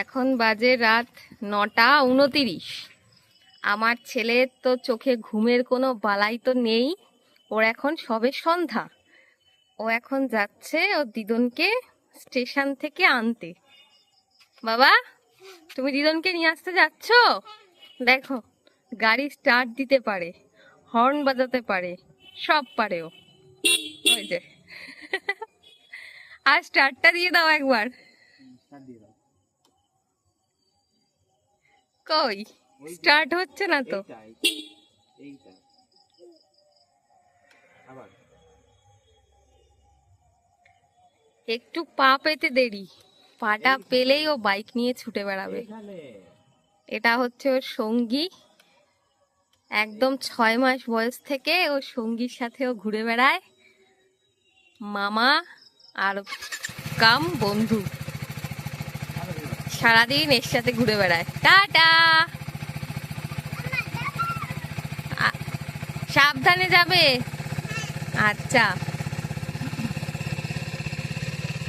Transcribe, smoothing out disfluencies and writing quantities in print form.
এখন বাজে রাত 9:29। আমার ছেলের তো চোখে ঘুমের কোনো বালাই তো নেই। ওর এখন সবে সন্ধ্যা। ও এখন যাচ্ছে ওর দিদনকে স্টেশন থেকে আনতে। বাবা, তুমি দিদনকে নিয়ে আসতে যাচ্ছ? দেখো, গাড়ি স্টার্ট দিতে পারে, হর্ন বাজাতে পারে, সব পারে ও। ওই যে আর স্টার্টটা দিয়ে দাও একবার। কই স্টার্ট হচ্ছে না তো। একটু পা পেতে দেরি, পাটা পেলেই ও বাইক নিয়ে ছুটে বেড়াবে। এটা হচ্ছে ওর সঙ্গী। একদম 6 মাস বয়স থেকে ওর সঙ্গীর সাথে ও ঘুরে বেড়ায়, মামা আর কাম বন্ধু। সারাদিন এর সাথে ঘুরে বেড়ায়। টাটা, সাবধানে যাবে। আচ্ছা।